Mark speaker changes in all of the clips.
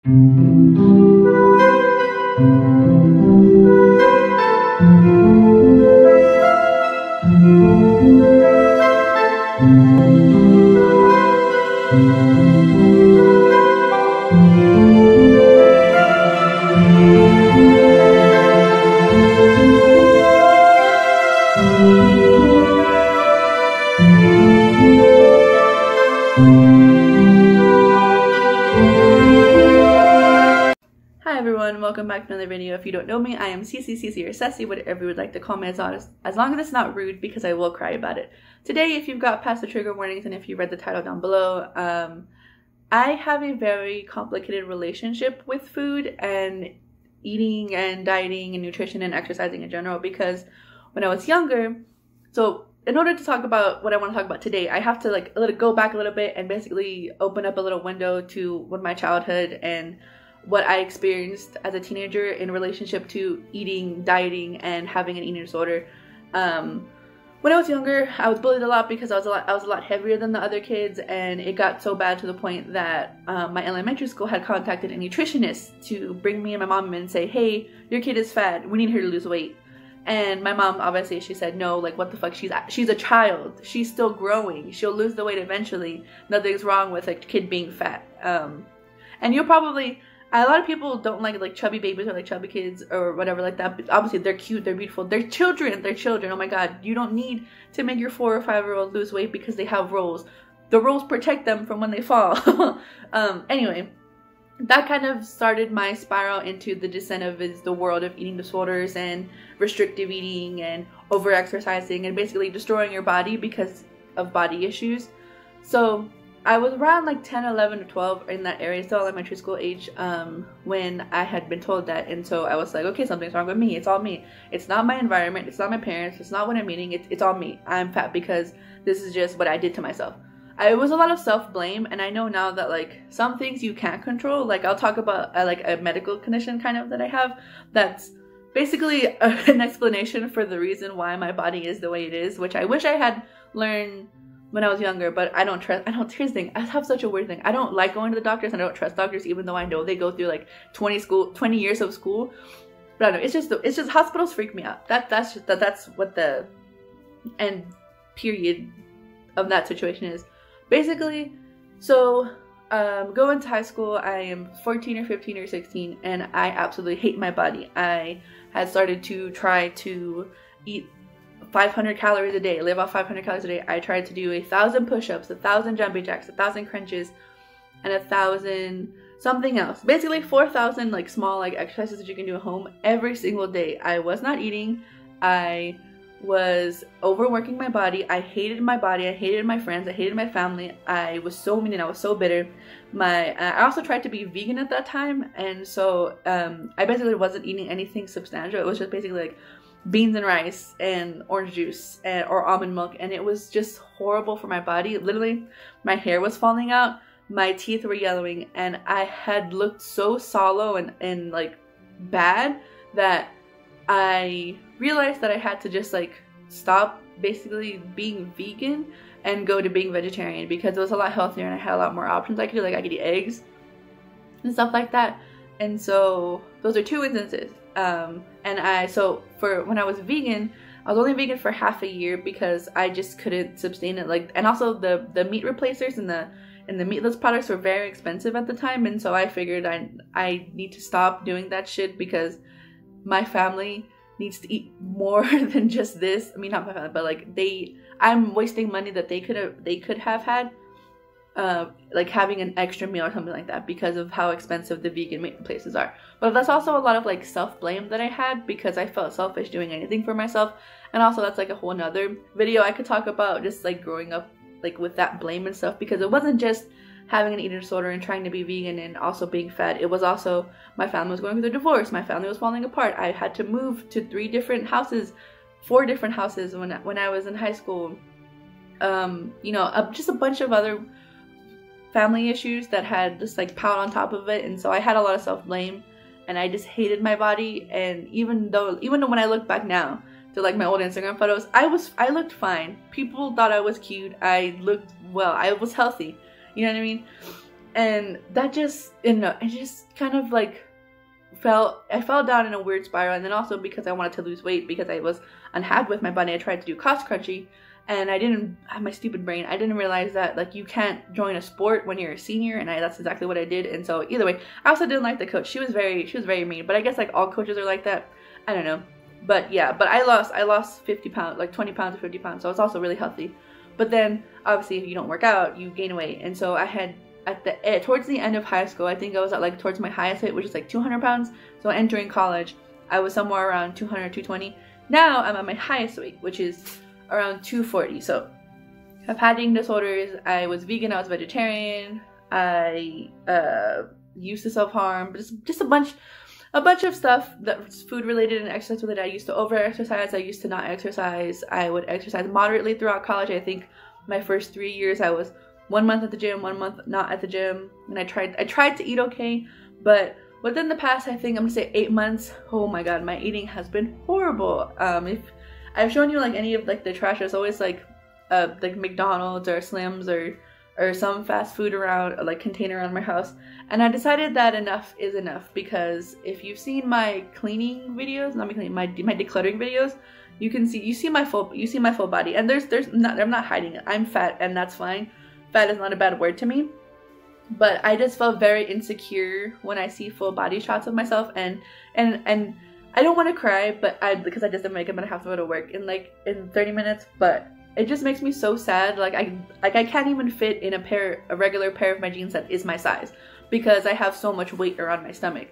Speaker 1: Hi everyone, welcome back to another video. If you don't know me, I am Cece or Ceci, whatever you would like to call me, as long as it's not rude, because I will cry about it. Today, if you've got past the trigger warnings and if you read the title down below, I have a very complicated relationship with food and eating and dieting and nutrition and exercising in general, because when I was younger, so in order to talk about what I want to talk about today, I have to go back a little bit and basically open up a little window to my childhood and what I experienced as a teenager in relationship to eating, dieting, and having an eating disorder. When I was younger, I was bullied a lot because I was a lot heavier than the other kids, and it got so bad to the point that my elementary school had contacted a nutritionist to bring me and my mom in and say, hey, your kid is fat, we need her to lose weight. And my mom, obviously, she said, no, like, what the fuck, she's a child, she's still growing, she'll lose the weight eventually, nothing's wrong with a kid being fat. And you'll probably, a lot of people don't like chubby babies or like chubby kids or whatever like that, but obviously they're cute, they're beautiful, they're children, oh my god, you don't need to make your 4 or 5-year-old lose weight because they have rolls. The rolls protect them from when they fall. Anyway, that kind of started my spiral into the descent of the world of eating disorders and restrictive eating and over exercising and basically destroying your body because of body issues. So I was around like 10, 11, or 12 in that area, still elementary school age, when I had been told that. And so I was like, okay, something's wrong with me. It's all me. It's not my environment. It's not my parents. It's not what I'm eating. It's all me. I'm fat because this is just what I did to myself. It was a lot of self-blame, and I know now that like some things you can't control. Like I'll talk about like a medical condition kind of that I have that's basically an explanation for the reason why my body is the way it is, which I wish I had learned when I was younger, but here's the thing, I have such a weird thing. I don't like going to the doctors, and I don't trust doctors, even though I know they go through like 20 years of school. But I don't know, it's just hospitals freak me out. That's what the end period of that situation is. Basically, so going to high school, I am 14 or 15 or 16, and I absolutely hate my body. I had started to try to eat 500 calories a day, live off 500 calories a day. I tried to do 1,000 push-ups, 1,000 jumping jacks, 1,000 crunches, and 1,000 something else. Basically 4,000 like small like exercises that you can do at home every single day. I was not eating. I was overworking my body. I hated my body. I hated my friends. I hated my family. I was so mean and I was so bitter. I also tried to be vegan at that time, and so I basically wasn't eating anything substantial. It was just basically like beans and rice and orange juice or almond milk, and it was just horrible for my body. Literally, my hair was falling out, my teeth were yellowing, and I had looked so sallow and like bad that I realized that I had to just like stop basically being vegan and go to being vegetarian, because it was a lot healthier and I had a lot more options I could do. Like I could eat eggs and stuff like that. And so those are 2 instances. So for when I was vegan, I was only vegan for half a year because I just couldn't sustain it. Like, and also the meat replacers and the meatless products were very expensive at the time, and so I figured I need to stop doing that shit because my family needs to eat more than just this. I mean, not my family, but like I'm wasting money that they could have had, like having an extra meal or something like that, because of how expensive the vegan meat places are. But that's also a lot of like self-blame that I had, because I felt selfish doing anything for myself. And also that's like a whole nother video I could talk about, just like growing up like with that blame and stuff, because it wasn't just having an eating disorder and trying to be vegan and also being fat. It was also my family was going through a divorce, my family was falling apart. I had to move to 4 different houses when I was in high school. You know, just a bunch of other family issues that had just like piled on top of it, and so I had a lot of self-blame, and I just hated my body. And even though when I look back now to like my old Instagram photos, I looked fine. People thought I was cute, I looked well, I was healthy, you know what I mean? And that just, it just kind of like I fell down in a weird spiral. And then also because I wanted to lose weight, because I was unhappy with my body, I tried to do cost crunching, and I didn't have my stupid brain. I didn't realize that like you can't join a sport when you're a senior, and that's exactly what I did. And so either way, I also didn't like the coach. She was very mean, but I guess like all coaches are like that. I don't know. But yeah, but I lost 50 pounds, like 20 pounds or 50 pounds. So it's also really healthy. But then obviously if you don't work out, you gain weight. And so I had towards the end of high school, I think I was at like towards my highest weight, which is like 200 pounds. So entering college, I was somewhere around 200, 220. Now I'm at my highest weight, which is around 240. So I've had eating disorders. I was vegan. I was vegetarian. I used to self-harm. Just a bunch of stuff that's food related and exercise related. I used to over exercise. I used to not exercise. I would exercise moderately throughout college. I think my first 3 years I was 1 month at the gym, 1 month not at the gym, and I tried to eat okay, but within the past, I think I'm gonna say 8 months, oh my god, my eating has been horrible. If I've shown you like any of like the trash, there's always like McDonald's or Slim's or some fast food around, like container around my house, and I decided that enough is enough, because if you've seen my cleaning videos, not my cleaning, my decluttering videos, you see my full body, and I'm not hiding it. I'm fat, and that's fine. Fat is not a bad word to me, but I just felt very insecure when I see full body shots of myself, and I don't want to cry, but because I just am like I'm gonna have to go to work in 30 minutes, but it just makes me so sad. Like I can't even fit in a regular pair of my jeans that is my size, because I have so much weight around my stomach.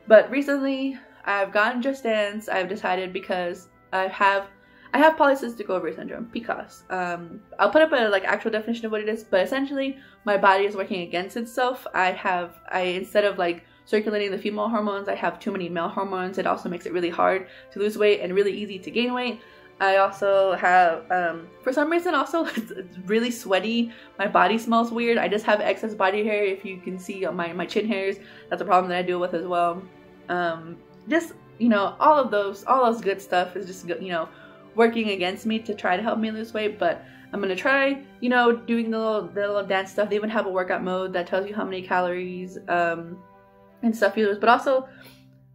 Speaker 1: But recently I've gotten Just Dance. I've decided, because I have polycystic ovary syndrome, PCOS. I'll put up a actual definition of what it is, but essentially my body is working against itself. Instead of circulating the female hormones, I have too many male hormones. It also makes it really hard to lose weight and really easy to gain weight. I also have, for some reason also, it's really sweaty. My body smells weird. I just have excess body hair. If you can see on my chin hairs, that's a problem that I deal with as well. Just, all those good stuff is just, working against me to try to help me lose weight. But I'm gonna try, doing the little dance stuff. They even have a workout mode that tells you how many calories and stuff you lose. But also,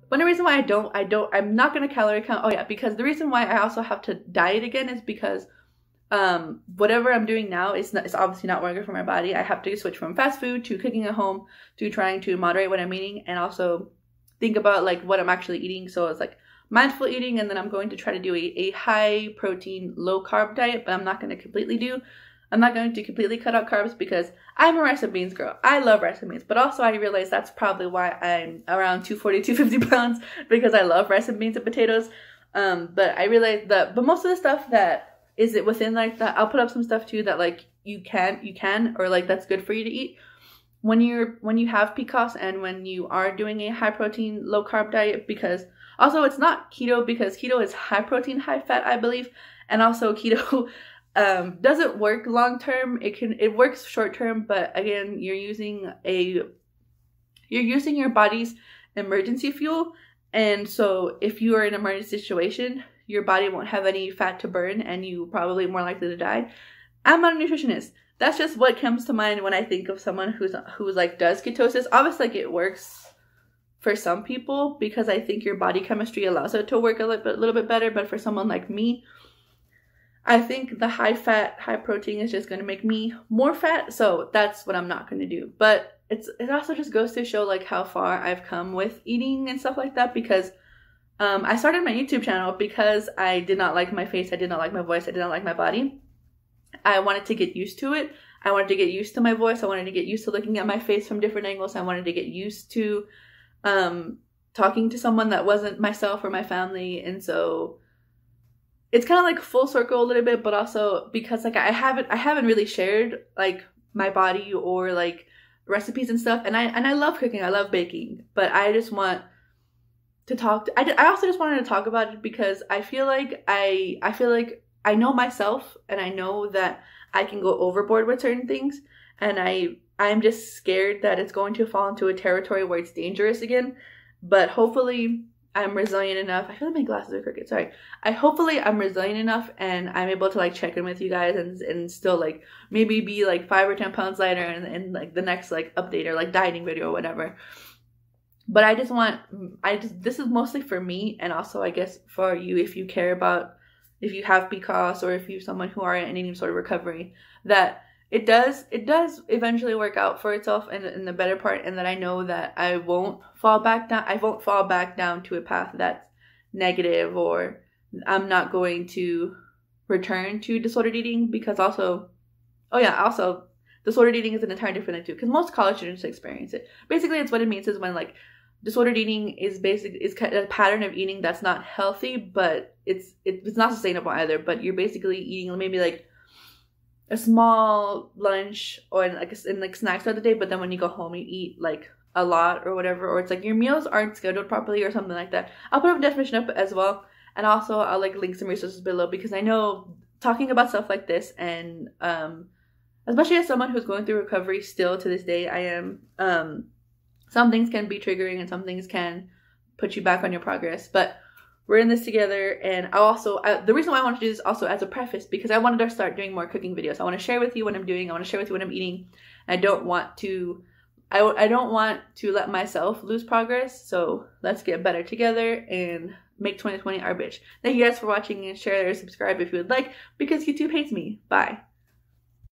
Speaker 1: one reason why I'm not gonna calorie count. Oh yeah, because the reason why I also have to diet again is because whatever I'm doing now it's obviously not working for my body. I have to switch from fast food to cooking at home to trying to moderate what I'm eating, and also think about what I'm actually eating. So it's mindful eating, and then I'm going to try to do a high protein, low carb diet, but I'm not going to completely cut out carbs, because I'm a rice and beans girl. I love rice and beans, but also I realize that's probably why I'm around 240, 250 pounds, because I love rice and beans and potatoes. But I realize but most of the stuff that is it within that, I'll put up some stuff too that you can, or that's good for you to eat when you have PCOS and when you are doing a high protein, low carb diet, because also it's not keto, because keto is high protein, high fat, I believe. And also keto doesn't work long term. It works short term, but again, you're using your body's emergency fuel. And so if you are in an emergency situation, your body won't have any fat to burn, and you probably more likely to die. I'm not a nutritionist. That's just what comes to mind when I think of someone who's does ketosis. Obviously, it works for some people, because I think your body chemistry allows it to work a little bit better. But for someone like me, I think the high fat, high protein is just going to make me more fat. So that's what I'm not going to do. But it also just goes to show how far I've come with eating and stuff like that, because I started my YouTube channel because I did not like my face. I did not like my voice. I did not like my body. I wanted to get used to it. I wanted to get used to my voice. I wanted to get used to looking at my face from different angles. I wanted to get used to talking to someone that wasn't myself or my family. And so it's kind of full circle a little bit, but also because I haven't really shared my body or recipes and stuff. And I love cooking. I love baking, but I just want to talk. I also just wanted to talk about it because I feel like I know myself, and I know that I can go overboard with certain things, and I'm just scared that it's going to fall into a territory where it's dangerous again. But hopefully I'm resilient enough. I feel like my glasses are crooked. Sorry. Hopefully I'm resilient enough and I'm able to like check in with you guys and still like maybe be like 5 or 10 pounds lighter in like the next like update or like dieting video or whatever. But this is mostly for me, and also I guess for you if you care about, if you have PCOS or if you're someone who are in any sort of recovery, that it does eventually work out for itself in the better part, and that I know that I won't fall back down to a path that's negative, or I'm not going to return to disordered eating, because also disordered eating is an entirely different thing too, because most college students experience it. Basically, it's what it means is when like disordered eating is kind of a pattern of eating that's not healthy, but it's not sustainable either. But you're basically eating maybe like a small lunch or like snacks throughout the day, but then when you go home you eat like a lot or whatever, or it's like your meals aren't scheduled properly or something like that. I'll put up a definition up as well, and also I'll like link some resources below, because I know talking about stuff like this, and especially as someone who's going through recovery still to this day, I am some things can be triggering and some things can put you back on your progress, but we're in this together. And the reason why I want to do this also as a preface, because I wanted to start doing more cooking videos. I want to share with you what I'm doing. I want to share with you what I'm eating. I don't want to let myself lose progress. So let's get better together and make 2020 our bitch. Thank you guys for watching, and share or subscribe if you would like, because YouTube hates me. Bye.